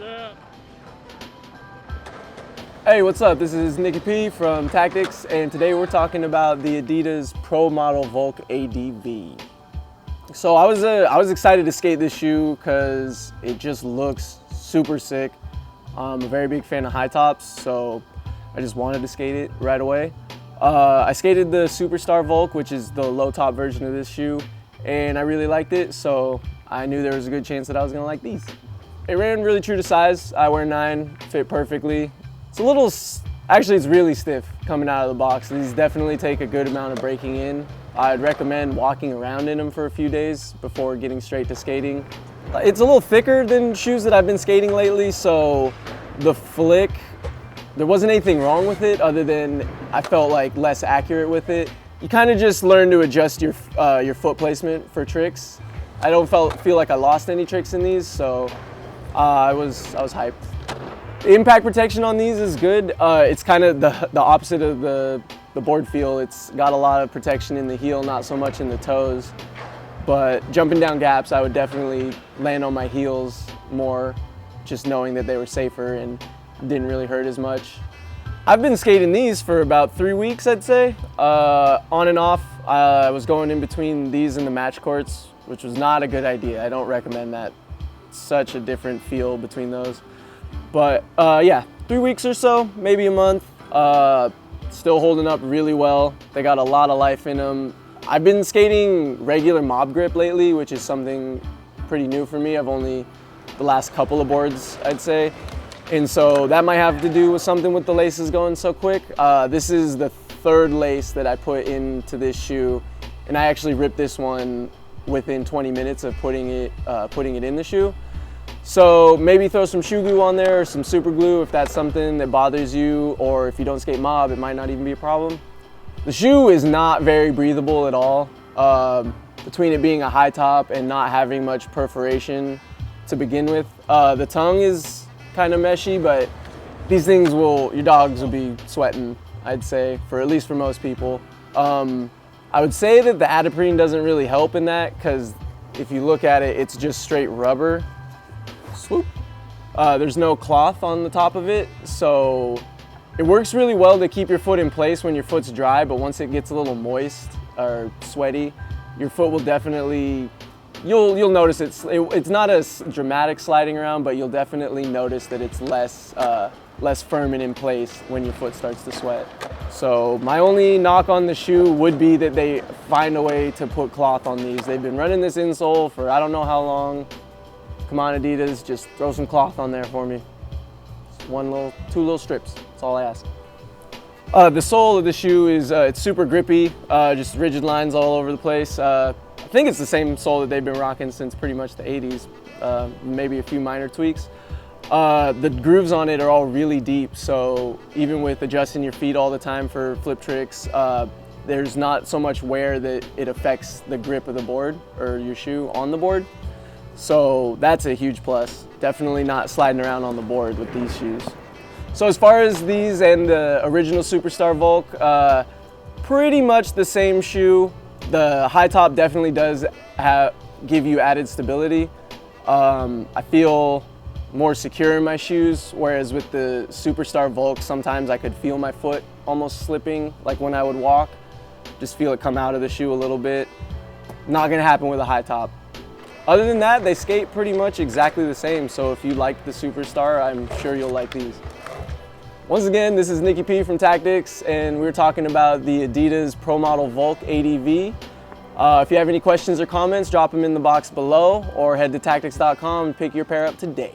Yeah. Hey, what's up? This is Nicky P from Tactics, and today we're talking about the Adidas Pro Model Vulc ADV. So I was excited to skate this shoe because it just looks super sick. I'm a very big fan of high tops, so I just wanted to skate it right away. I skated the Superstar Vulc, which is the low top version of this shoe, and I really liked it, so I knew there was a good chance that I was gonna like these. It ran really true to size. I wear 9, fit perfectly. It's a little, actually it's really stiff coming out of the box. These definitely take a good amount of breaking in. I'd recommend walking around in them for a few days before getting straight to skating. It's a little thicker than shoes that I've been skating lately, so the flick, there wasn't anything wrong with it other than I felt like less accurate with it. You kind of just learn to adjust your foot placement for tricks. I don't feel like I lost any tricks in these, so I was hyped. The impact protection on these is good. It's kind of the opposite of the board feel. It's got a lot of protection in the heel, not so much in the toes. But jumping down gaps, I would definitely land on my heels more, just knowing that they were safer and didn't really hurt as much. I've been skating these for about 3 weeks, I'd say. On and off, I was going in between these and the match courts, which was not a good idea. I don't recommend that. It's such a different feel between those. But yeah, 3 weeks or so, maybe a month. Still holding up really well. They got a lot of life in them. I've been skating regular mob grip lately, which is something pretty new for me. I've only the last couple of boards, I'd say. And so that might have to do with something with the laces going so quick. This is the 3rd lace that I put into this shoe, and I actually ripped this one within 20 minutes of putting it in the shoe. So maybe throw some shoe glue on there or some super glue if that's something that bothers you, or if you don't skate mob, it might not even be a problem. The shoe is not very breathable at all. Between it being a high top and not having much perforation to begin with. The tongue is kind of meshy, but these things your dogs will be sweating, I'd say, at least for most people. I would say that the adiPRENE doesn't really help in that, because if you look at it, it's just straight rubber. Swoop. There's no cloth on the top of it, so it works really well to keep your foot in place when your foot's dry, but once it gets a little moist or sweaty, your foot will definitely, you'll notice it's not as dramatic sliding around, but you'll definitely notice that it's less firm and in place when your foot starts to sweat. So my only knock on the shoe would be that they find a way to put cloth on these. They've been running this insole for I don't know how long. Come on, Adidas, just throw some cloth on there for me. Just 2 little strips, that's all I ask. The sole of the shoe is it's super grippy, just rigid lines all over the place. I think it's the same sole that they've been rocking since pretty much the 80s, maybe a few minor tweaks. The grooves on it are all really deep, so even with adjusting your feet all the time for flip tricks, there's not so much wear that it affects the grip of the board or your shoe on the board. So that's a huge plus. Definitely not sliding around on the board with these shoes. So as far as these and the original Superstar Vulc, pretty much the same shoe. The high top definitely does give you added stability. I feel more secure in my shoes, whereas with the Superstar Vulc, sometimes I could feel my foot almost slipping, like when I would walk. Just feel it come out of the shoe a little bit. Not gonna happen with a high top. Other than that, they skate pretty much exactly the same, so if you like the Superstar, I'm sure you'll like these. Once again, this is Nicky P from Tactics, and we're talking about the Adidas Pro Model Vulc ADV. If you have any questions or comments, drop them in the box below, or head to tactics.com and pick your pair up today.